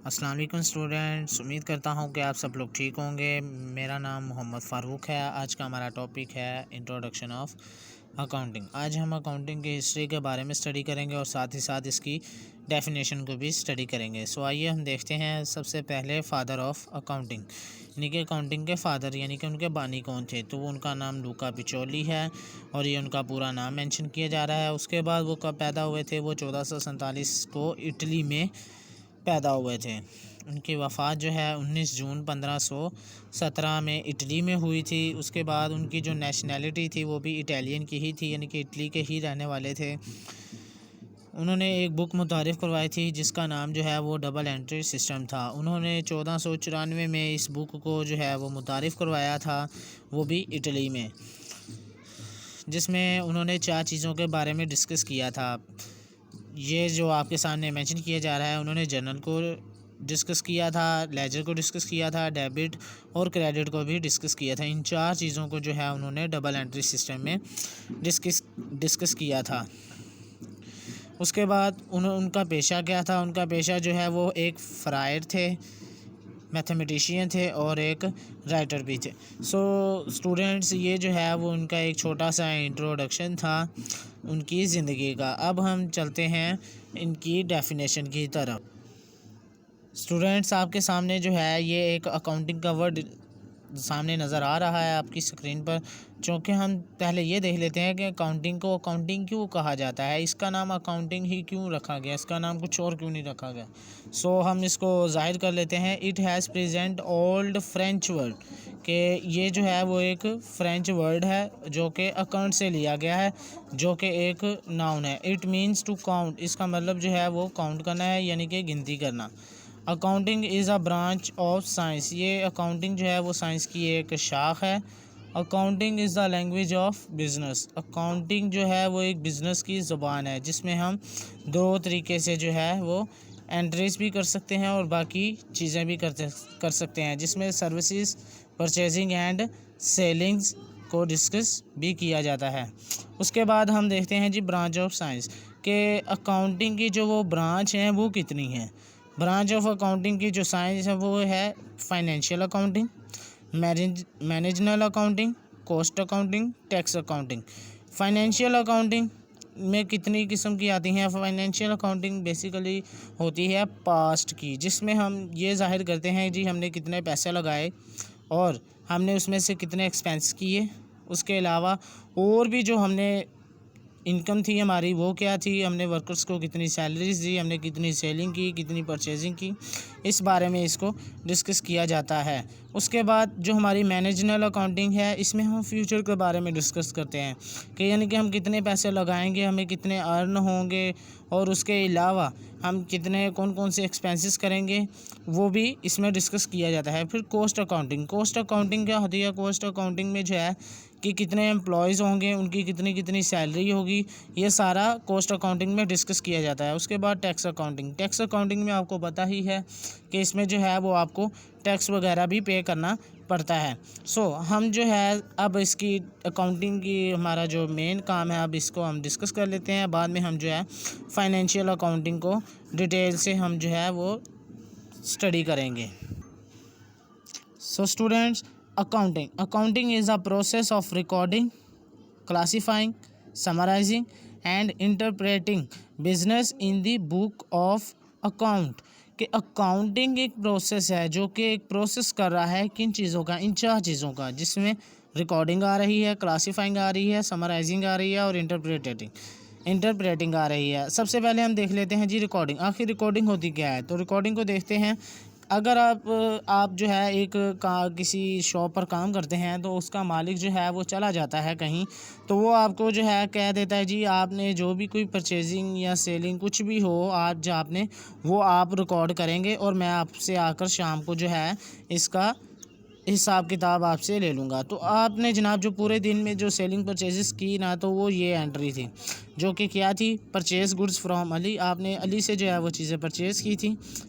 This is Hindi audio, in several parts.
अस्सलाम वालेकुम स्टूडेंट्स, उम्मीद करता हूँ कि आप सब लोग ठीक होंगे। मेरा नाम मोहम्मद फ़ारूक है। आज का हमारा टॉपिक है इंट्रोडक्शन ऑफ अकाउंटिंग। आज हम अकाउंटिंग की हिस्ट्री के बारे में स्टडी करेंगे और साथ ही साथ इसकी डेफिनेशन को भी स्टडी करेंगे। सो आइए हम देखते हैं। सबसे पहले फ़ादर ऑफ अकाउंटिंग, यानी कि अकाउंटिंग के फ़ादर यानी कि उनके बानी कौन थे, तो वो उनका नाम लूका पिचोली है और ये उनका पूरा नाम मेंशन किया जा रहा है। उसके बाद वो कब पैदा हुए थे, वो 1447 को इटली में पैदा हुए थे। उनकी वफ़ात जो है 19 जून 1517 में इटली में हुई थी। उसके बाद उनकी जो नेशनैलिटी थी वो भी इटालियन की ही थी, यानी कि इटली के ही रहने वाले थे। उन्होंने एक बुक मुतारिफ़ करवाई थी जिसका नाम जो है वो डबल एंट्री सिस्टम था। उन्होंने 1494 में इस बुक को जो है वो मुतारिफ़ करवाया था, वो भी इटली में, जिसमें उन्होंने 4 चीज़ों के बारे में डिस्कस किया था। ये जो आपके सामने मेंशन किया जा रहा है, उन्होंने जर्नल को डिस्कस किया था, लेजर को डिस्कस किया था, डेबिट और क्रेडिट को भी डिस्कस किया था। इन 4 चीज़ों को जो है उन्होंने डबल एंट्री सिस्टम में डिस्कस किया था। उसके बाद उनका पेशा क्या था? उनका पेशा जो है वो एक फ़राइर थे, मैथमेटिशियन थे और एक राइटर भी थे। सो स्टूडेंट्स, ये जो है वो उनका एक छोटा सा इंट्रोडक्शन था उनकी ज़िंदगी का। अब हम चलते हैं इनकी डेफिनेशन की तरफ। स्टूडेंट्स, आपके सामने जो है ये एक अकाउंटिंग का वर्ड सामने नज़र आ रहा है आपकी स्क्रीन पर। चूँकि हम पहले ये देख लेते हैं कि अकाउंटिंग को अकाउंटिंग क्यों कहा जाता है, इसका नाम अकाउंटिंग ही क्यों रखा गया, इसका नाम कुछ और क्यों नहीं रखा गया। सो हम इसको ज़ाहिर कर लेते हैं। It has present old French word, कि ये जो है वो एक फ़्रेंच वर्ड है जो कि अकाउंट से लिया गया है, जो कि एक नाउन है। इट मीन्स टू काउंट, इसका मतलब जो है वो काउंट करना है, यानी कि गिनती करना। Accounting is a branch of science, ये अकाउंटिंग जो है वो साइंस की एक शाख है। Accounting is the language of business, accounting जो है वो एक बिज़नेस की ज़ुबान है, जिसमें हम 2 तरीके से जो है वो एंट्रीज भी कर सकते हैं और बाकी चीज़ें भी कर सकते हैं, जिसमें सर्विसेज, परचेजिंग एंड सेलिंग्स को डिस्कस भी किया जाता है। उसके बाद हम देखते हैं जी ब्रांच ऑफ साइंस, के अकाउंटिंग की जो वो ब्रांच हैं वो कितनी हैं। ब्रांच ऑफ अकाउंटिंग की जो साइंस है वो है financial accounting, managerial accounting, cost accounting, tax accounting. Financial accounting में कितनी किस्म की आती हैं? फाइनेंशियल अकाउंटिंग बेसिकली होती है पास्ट की, जिसमें हम ये ज़ाहिर करते हैं जी हमने कितने पैसे लगाए और हमने उसमें से कितने एक्सपेंस किए। उसके अलावा और भी जो हमने इनकम थी हमारी वो क्या थी, हमने वर्कर्स को कितनी सैलरीज दी, हमने कितनी सेलिंग की, कितनी परचेजिंग की, इस बारे में इसको डिस्कस किया जाता है। उसके बाद जो हमारी मैनेजनल अकाउंटिंग है, इसमें हम फ्यूचर के बारे में डिस्कस करते हैं कि यानी कि हम कितने पैसे लगाएंगे, हमें कितने अर्न होंगे और उसके अलावा हम कितने कौन कौन से एक्सपेंसेस करेंगे, वो भी इसमें डिस्कस किया जाता है। फिर कॉस्ट अकाउंटिंग, कॉस्ट अकाउंटिंग क्या होती है? कॉस्ट अकाउंटिंग में जो है कि कितने एम्प्लॉयज़ होंगे, उनकी कितनी कितनी सैलरी होगी, ये सारा कॉस्ट अकाउंटिंग में डिस्कस किया जाता है। उसके बाद टैक्स अकाउंटिंग, टैक्स अकाउंटिंग में आपको पता ही है कि इसमें जो है वो आपको टैक्स वगैरह भी पे करना पड़ता है। सो हम जो है अब इसकी अकाउंटिंग की हमारा जो मेन काम है, अब इसको हम डिस्कस कर लेते हैं। बाद में हम जो है फाइनेंशियल अकाउंटिंग को डिटेल से हम जो है वो स्टडी करेंगे। So students, accounting is a process of recording, classifying, summarizing and interpreting business in the book of account। कि अकाउंटिंग एक प्रोसेस है जो कि एक प्रोसेस कर रहा है किन चीज़ों का, इन 4 चीज़ों का, जिसमें रिकॉर्डिंग आ रही है, क्लासीफाइंग आ रही है, समराइजिंग आ रही है और इंटरप्रेटिंग आ रही है। सबसे पहले हम देख लेते हैं जी रिकॉर्डिंग। आखिर रिकॉर्डिंग होती क्या है? तो रिकॉर्डिंग को देखते हैं। अगर आप जो है एक किसी शॉप पर काम करते हैं तो उसका मालिक जो है वो चला जाता है कहीं, तो वो आपको जो है कह देता है जी आपने जो भी कोई परचेजिंग या सेलिंग कुछ भी हो आज जो आपने, वो आप रिकॉर्ड करेंगे और मैं आपसे आकर शाम को जो है इसका हिसाब किताब आपसे ले लूँगा। तो आपने जनाब जो पूरे दिन में जो सेलिंग परचेजेस की ना, तो वो ये एंट्री थी जो कि क्या थी, परचेज़ गुड्स फ्रॉम अली। आपने अली से जो है वो चीज़ें परचेज़ की थी,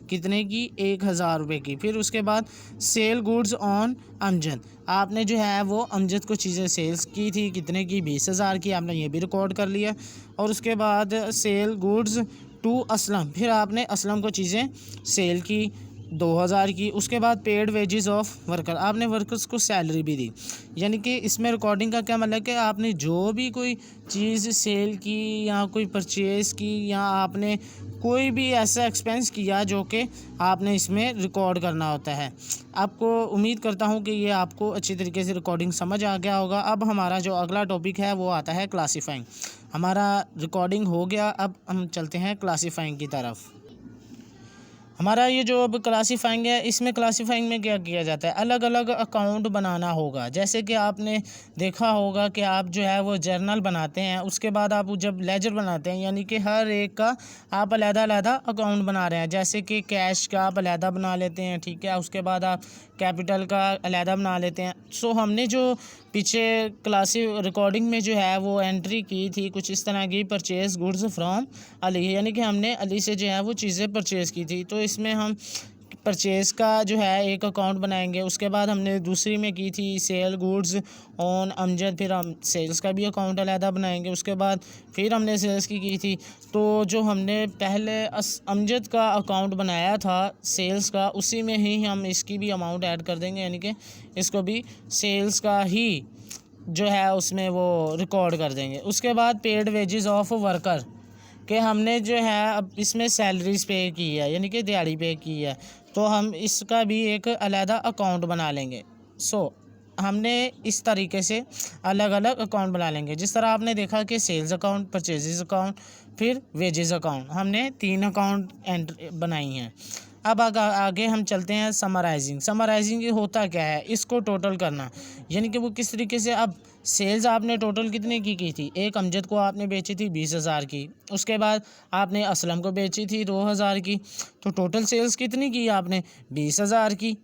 कितने की? 1000 रुपये की। फिर उसके बाद सेल गुड्स ऑन अमजद, आपने जो है वो अमजद को चीज़ें सेल्स की थी, कितने की? 20,000 की। आपने ये भी रिकॉर्ड कर लिया। और उसके बाद सेल गुड्स टू असलम, फिर आपने असलम को चीज़ें सेल की 2000 की। उसके बाद पेड वेजेस ऑफ वर्कर, आपने वर्कर्स को सैलरी भी दी। यानी कि इसमें रिकॉर्डिंग का क्या मतलब कि आपने जो भी कोई चीज़ सेल की या कोई परचेज़ की या आपने कोई भी ऐसा एक्सपेंस किया जो कि आपने इसमें रिकॉर्ड करना होता है। आपको उम्मीद करता हूँ कि ये आपको अच्छी तरीके से रिकॉर्डिंग समझ आ गया होगा। अब हमारा जो अगला टॉपिक है वो आता है क्लासीफाइंग। हमारा रिकॉर्डिंग हो गया, अब हम चलते हैं क्लासीफाइंग की तरफ। हमारा ये जो अब क्लासीफाइंग है, इसमें क्लासीफाइंग में क्या किया जाता है, अलग अलग अकाउंट बनाना होगा। जैसे कि आपने देखा होगा कि आप जो है वो जर्नल बनाते हैं, उसके बाद आप जब लेजर बनाते हैं यानी कि हर एक का आप अलग-अलग अकाउंट बना रहे हैं। जैसे कि कैश का आप अलग बना लेते हैं, ठीक है, उसके बाद आप कैपिटल का अलग बना लेते हैं। सो हमने जो पीछे क्लासी रिकॉर्डिंग में जो है वो एंट्री की थी कुछ इस तरह की, परचेज़ गुड्स फ्रॉम अली, यानी कि हमने अली से जो है वो चीज़ें परचेज़ की थी। तो इसमें हम परचेज़ का जो है एक अकाउंट बनाएंगे। उसके बाद हमने दूसरी में की थी सेल गुड्स ऑन अमजद, फिर हम सेल्स का भी अकाउंट अलग बनाएंगे। उसके बाद फिर हमने सेल्स की थी। तो जो हमने पहले अमजद का अकाउंट बनाया था सेल्स का, उसी में ही हम इसकी भी अमाउंट ऐड कर देंगे, यानी कि इसको भी सेल्स का ही जो है उसमें वो रिकॉर्ड कर देंगे। उसके बाद पेड वेजेस ऑफ वर्कर कि हमने जो है अब इसमें सैलरीज पे की है, यानी कि दिहाड़ी पे की है, तो हम इसका भी एक अलहदा अकाउंट बना लेंगे। हमने इस तरीके से अलग अलग अकाउंट बना लेंगे। जिस तरह आपने देखा कि सेल्स अकाउंट, परचेजेस अकाउंट, फिर वेजेस अकाउंट, हमने 3 अकाउंट बनाई हैं। अब आगे हम चलते हैं समराइजिंग। समराइजिंग ये होता क्या है, इसको टोटल करना, यानी कि वो किस तरीके से। अब सेल्स आपने टोटल कितने की थी, एक अमजद को आपने बेची थी 20,000 की, उसके बाद आपने असलम को बेची थी 2,000 की, तो टोटल सेल्स कितनी की आपने 20,000 की।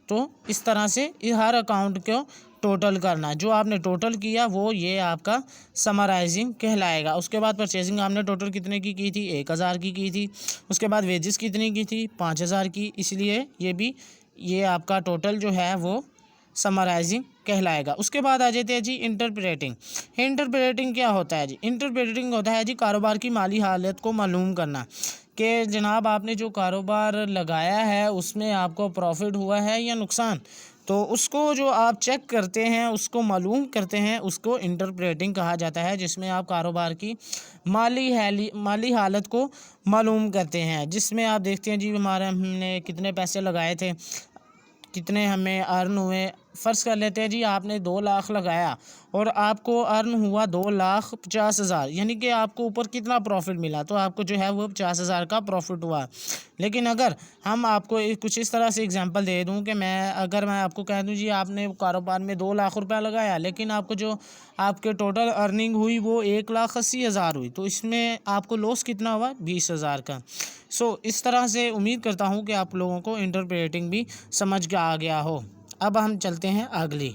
तो इस तरह से हर अकाउंट को टोटल करना, जो आपने टोटल किया वो ये आपका समराइजिंग कहलाएगा। उसके बाद परचेजिंग आपने टोटल कितने की थी, 1,000 की थी। उसके बाद वेजेस कितनी की थी, 5,000 की, इसलिए ये आपका टोटल जो है वो समराइजिंग कहलाएगा। उसके बाद आ जाते हैं जी इंटरप्रेटिंग। इंटरप्रेटिंग क्या होता है जी, इंटरप्रेटिंग होता है जी कारोबार की माली हालत को मालूम करना कि जनाब आपने जो कारोबार लगाया है उसमें आपको प्रॉफिट हुआ है या नुकसान, तो उसको जो आप चेक करते हैं, उसको मालूम करते हैं, उसको इंटरप्रेटिंग कहा जाता है, जिसमें आप कारोबार की माली हालत को मालूम करते हैं। जिसमें आप देखते हैं जी हमने कितने पैसे लगाए थे, कितने हमें अर्न हुए। फ़र्ज़ कर लेते हैं जी आपने 2 लाख लगाया और आपको अर्न हुआ 2,50,000, यानी कि आपको ऊपर कितना प्रॉफिट मिला, तो आपको जो है वो 50,000 का प्रॉफिट हुआ। लेकिन अगर हम आपको कुछ इस तरह से एग्जांपल दे दूं कि अगर मैं आपको कह दूं जी आपने कारोबार में 2 लाख रुपया लगाया, लेकिन आपको जो आपके टोटल अर्निंग हुई वो 1,80,000 हुई, तो इसमें आपको लॉस कितना हुआ, 20,000 का। इस तरह से उम्मीद करता हूँ कि आप लोगों को इंटरप्रेटिंग भी समझ के आ गया हो। अब हम चलते हैं अगली।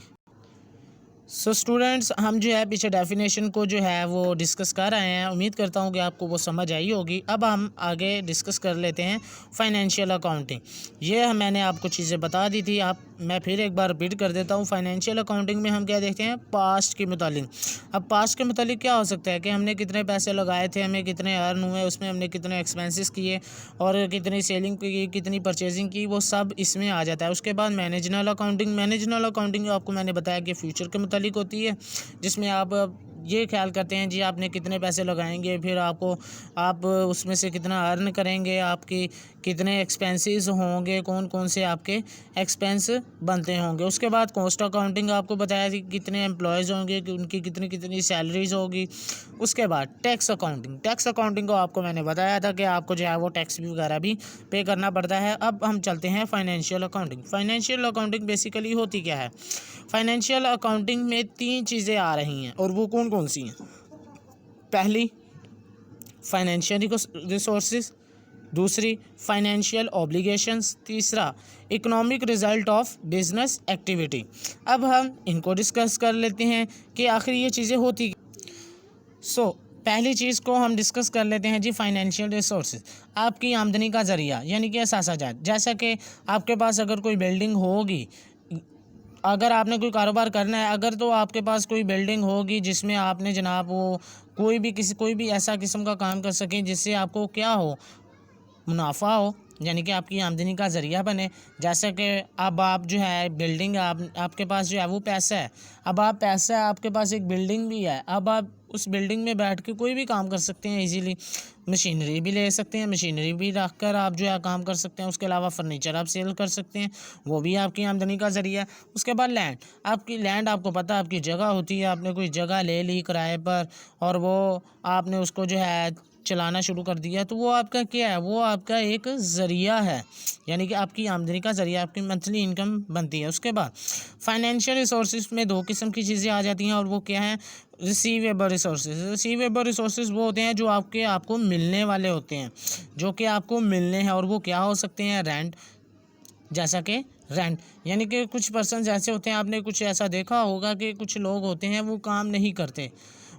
स्टूडेंट्स, हम जो है पीछे डेफिनेशन को जो है वो डिस्कस कर रहे हैं, उम्मीद करता हूँ कि आपको वो समझ आई होगी। अब हम आगे डिस्कस कर लेते हैं फाइनेंशियल अकाउंटिंग। ये मैंने आपको चीज़ें बता दी थी, मैं फिर एक बार रिपीट कर देता हूँ। फाइनेंशियल अकाउंटिंग में हम क्या देखते हैं, पास्ट के मुतालिक। अब पास्ट के मुतालिक क्या हो सकता है कि हमने कितने पैसे लगाए थे, हमें कितने अर्न हुए, उसमें हमने कितने एक्सपेंसेस किए और कितनी सेलिंग की, कितनी परचेजिंग की, वो सब इसमें आ जाता है। उसके बाद मैनेजरल अकाउंटिंग आपको मैंने बताया कि फ्यूचर के मुतालिक होती है, जिसमें आप ये ख्याल करते हैं जी आपने कितने पैसे लगाएंगे, फिर आप उसमें से कितना अर्न करेंगे, आपकी कितने एक्सपेंसेस होंगे, कौन कौन से आपके एक्सपेंस बनते होंगे। उसके बाद कॉस्ट अकाउंटिंग आपको बताया थी कितने एम्प्लॉयज़ होंगे, कि उनकी कितनी कितनी सैलरीज होगी। उसके बाद टैक्स अकाउंटिंग को आपको मैंने बताया था कि आपको जो है वो टैक्स वगैरह भी पे करना पड़ता है। अब हम चलते हैं फाइनेंशियल अकाउंटिंग बेसिकली होती क्या है। फाइनेंशियल अकाउंटिंग में 3 चीज़ें आ रही हैं, और वो कौन कौन सी हैं। पहली फाइनेंशियल रिसोर्सेज, दूसरी फाइनेंशियल ऑब्लिगेशंस, तीसरा economic result of business activity. अब हम इनको डिस्कस कर लेते हैं कि आखिर ये चीज़ें होती। पहली चीज़ को हम डिस्कस कर लेते हैं जी, फाइनेंशियल रिसोर्सेज, आपकी आमदनी का ज़रिया, यानी कि असासाजात। जैसा कि आपके पास अगर कोई बिल्डिंग होगी, अगर आपने कोई कारोबार करना है, अगर तो आपके पास कोई बिल्डिंग होगी जिसमें आपने जनाब वो कोई भी ऐसा किस्म का काम कर सकें जिससे आपको क्या हो, मुनाफा हो, यानी कि आपकी आमदनी का ज़रिया बने। जैसे कि अब आप जो है बिल्डिंग, आपके पास जो है वो पैसा है, अब आप पैसा है, आपके पास एक बिल्डिंग भी है, अब आप उस बिल्डिंग में बैठ के कोई भी काम कर सकते हैं इजीली। मशीनरी भी ले सकते हैं, मशीनरी भी रख कर आप जो है काम कर सकते हैं। उसके अलावा फर्नीचर आप सेल कर सकते हैं, वो भी आपकी आमदनी का ज़रिया है। उसके बाद लैंड, आपकी लैंड, आपको पता है आपकी जगह होती है, आपने कोई जगह ले ली किराए पर और वो आपने उसको जो है चलाना शुरू कर दिया, तो वो आपका क्या है, वो आपका एक ज़रिया है, यानी कि आपकी आमदनी का ज़रिया, आपकी मंथली इनकम बनती है। उसके बाद फाइनेंशियल रिसोर्सेज में दो किस्म की चीज़ें आ जाती हैं, और वो क्या है, रिसीवेबल रिसोर्सेज। रिसीवेबल रिसोर्सेज वो होते हैं जो आपको मिलने वाले होते हैं, जो कि आपको मिलने हैं, और वो क्या हो सकते हैं, रेंट, जैसा कि रेंट, यानी कि कुछ पर्सन ऐसे होते हैं, आपने कुछ ऐसा देखा होगा कि कुछ लोग होते हैं वो काम नहीं करते,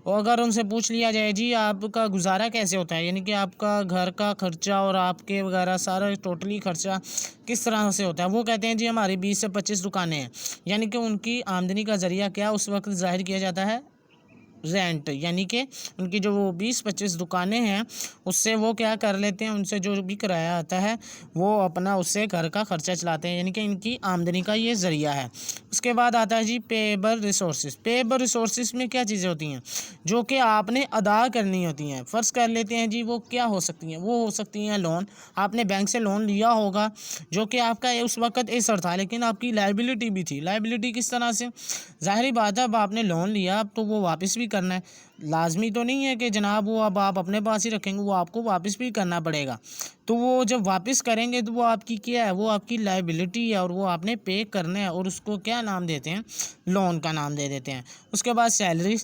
और अगर उनसे पूछ लिया जाए जी आपका गुजारा कैसे होता है, यानी कि आपका घर का खर्चा और आपके वगैरह सारा टोटली खर्चा किस तरह से होता है, वो कहते हैं जी हमारी 20 से 25 दुकानें हैं। यानी कि उनकी आमदनी का ज़रिया क्या उस वक्त ज़ाहिर किया जाता है, रेंट, यानी कि उनकी जो वो 20-25 दुकानें हैं उससे वो क्या कर लेते हैं, उनसे जो भी किराया आता है वो अपना उससे घर का खर्चा चलाते हैं, यानी कि इनकी आमदनी का ये ज़रिया है। उसके बाद आता है जी पेएबल रिसोर्सेज। पेएबल रिसोर्सेज में क्या चीज़ें होती हैं जो कि आपने अदा करनी होती हैं। फ़र्ज़ कर लेते हैं जी, वो क्या हो सकती हैं, वो हो सकती हैं लोन, आपने बैंक से लोन लिया होगा जो कि आपका उस वक्त एसर था, लेकिन आपकी लाइबिलिटी भी थी। लाइबिलिटी किस तरह से, ज़ाहिर बात है अब आपने लोन लिया, अब तो वो वापस भी करना है, लाजमी तो नहीं है कि जनाब वो अब आप अपने पास ही रखेंगे, वो आपको वापस भी करना पड़ेगा। तो वो जब वापस करेंगे तो वो आपकी क्या है, वो आपकी लाइबिलिटी है, और वो आपने पे करना है, और उसको क्या नाम देते हैं, लोन का नाम दे देते हैं। उसके बाद सैलरी।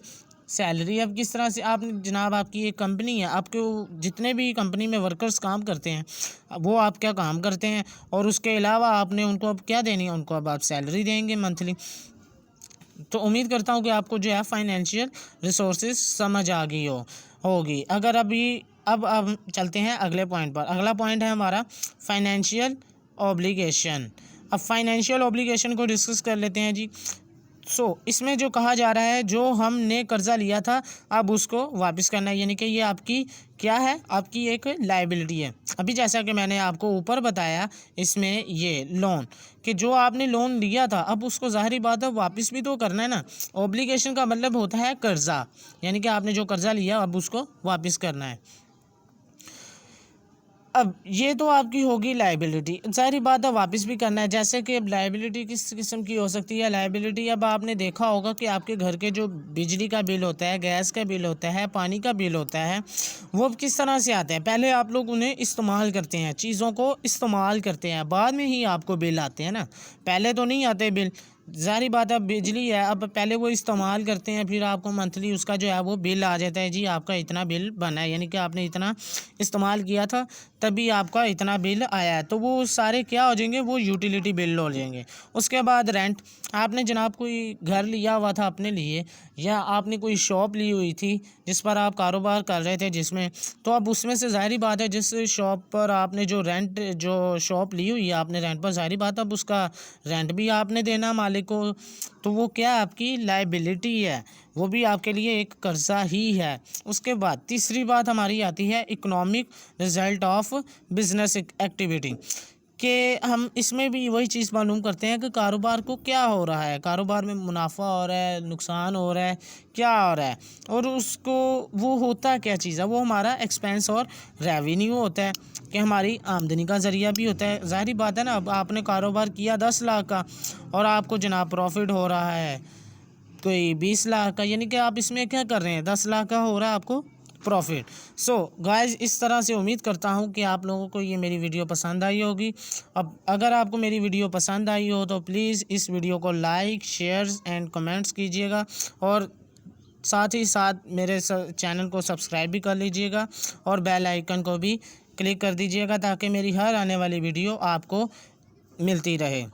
सैलरी अब किस तरह से, आप जनाब आपकी एक कंपनी है, आपके जितने भी कंपनी में वर्कर्स काम करते हैं वो आप क्या काम करते हैं, और उसके अलावा आपने उनको अब क्या देनी है, उनको अब आप सैलरी देंगे मंथली। तो उम्मीद करता हूँ कि आपको जो है फाइनेंशियल रिसोर्सेज समझ आ गई होगी। अगर अब चलते हैं अगले पॉइंट पर। अगला पॉइंट है हमारा फाइनेंशियल ऑब्लिगेशन। अब फाइनेंशियल ऑब्लिगेशन को डिस्कस कर लेते हैं जी। इसमें जो कहा जा रहा है, जो हमने कर्ज़ा लिया था अब उसको वापस करना है, यानी कि ये आपकी क्या है, आपकी एक लाइबिलिटी है। अभी जैसा कि मैंने आपको ऊपर बताया, इसमें ये लोन, कि जो आपने लोन लिया था अब उसको ज़ाहिर बात है वापस भी तो करना है ना। ऑब्लिगेशन का मतलब होता है कर्ज़ा, यानी कि आपने जो कर्ज़ा लिया अब उसको वापस करना है। अब ये तो आपकी होगी लाइबिलिटी, सारी बात है वापस भी करना है। जैसे कि अब लाइबिलिटी किस किस्म की हो सकती है, लाइबिलिटी अब आपने देखा होगा कि आपके घर के जो बिजली का बिल होता है, गैस का बिल होता है, पानी का बिल होता है, वो अब किस तरह से आते हैं, पहले आप लोग उन्हें इस्तेमाल करते हैं, चीज़ों को इस्तेमाल करते हैं, बाद में ही आपको बिल आते हैं ना, पहले तो नहीं आते बिल। ज़ाहिर बात है बिजली है, अब पहले वो इस्तेमाल करते हैं, फिर आपको मंथली उसका जो है वो बिल आ जाता है, जी आपका इतना बिल बना है, यानी कि आपने इतना इस्तेमाल किया था तभी आपका इतना बिल आया है। तो वो सारे क्या हो जाएंगे, वो यूटिलिटी बिल हो जाएंगे। उसके बाद रेंट, आपने जनाब कोई घर लिया हुआ था अपने लिए, या आपने कोई शॉप ली हुई थी जिस पर आप कारोबार कर रहे थे जिसमें, तो अब उसमें से ज़ाहिर बात है जिस शॉप पर आपने जो शॉप ली हुई है आपने रेंट पर, ज़ाहिर बात है अब उसका रेंट भी आपने देना मालिक को, तो वो क्या आपकी लाइबिलिटी है, वो भी आपके लिए एक कर्जा ही है। उसके बाद तीसरी बात हमारी आती है economic result of business activity, कि हम इसमें भी वही चीज़ मालूम करते हैं कि कारोबार को क्या हो रहा है, कारोबार में मुनाफा हो रहा है, नुकसान हो रहा है, क्या हो रहा है, और उसको वो होता क्या चीज़ है, वो हमारा एक्सपेंस और रेवेन्यू होता है, कि हमारी आमदनी का ज़रिया भी होता है। ज़ाहिर बात है ना, अब आपने कारोबार किया 10 लाख का और आपको जनाब प्रॉफिट हो रहा है कोई 20 लाख का, यानी कि आप इसमें क्या कर रहे हैं, 10 लाख का हो रहा है आपको प्रॉफिट। गाइस, इस तरह से उम्मीद करता हूँ कि आप लोगों को ये मेरी वीडियो पसंद आई होगी। अब अगर आपको मेरी वीडियो पसंद आई हो तो प्लीज़ इस वीडियो को लाइक, शेयर एंड कमेंट्स कीजिएगा, और साथ ही साथ मेरे चैनल को सब्सक्राइब भी कर लीजिएगा, और बेल आइकन को भी क्लिक कर दीजिएगा ताकि मेरी हर आने वाली वीडियो आपको मिलती रहे।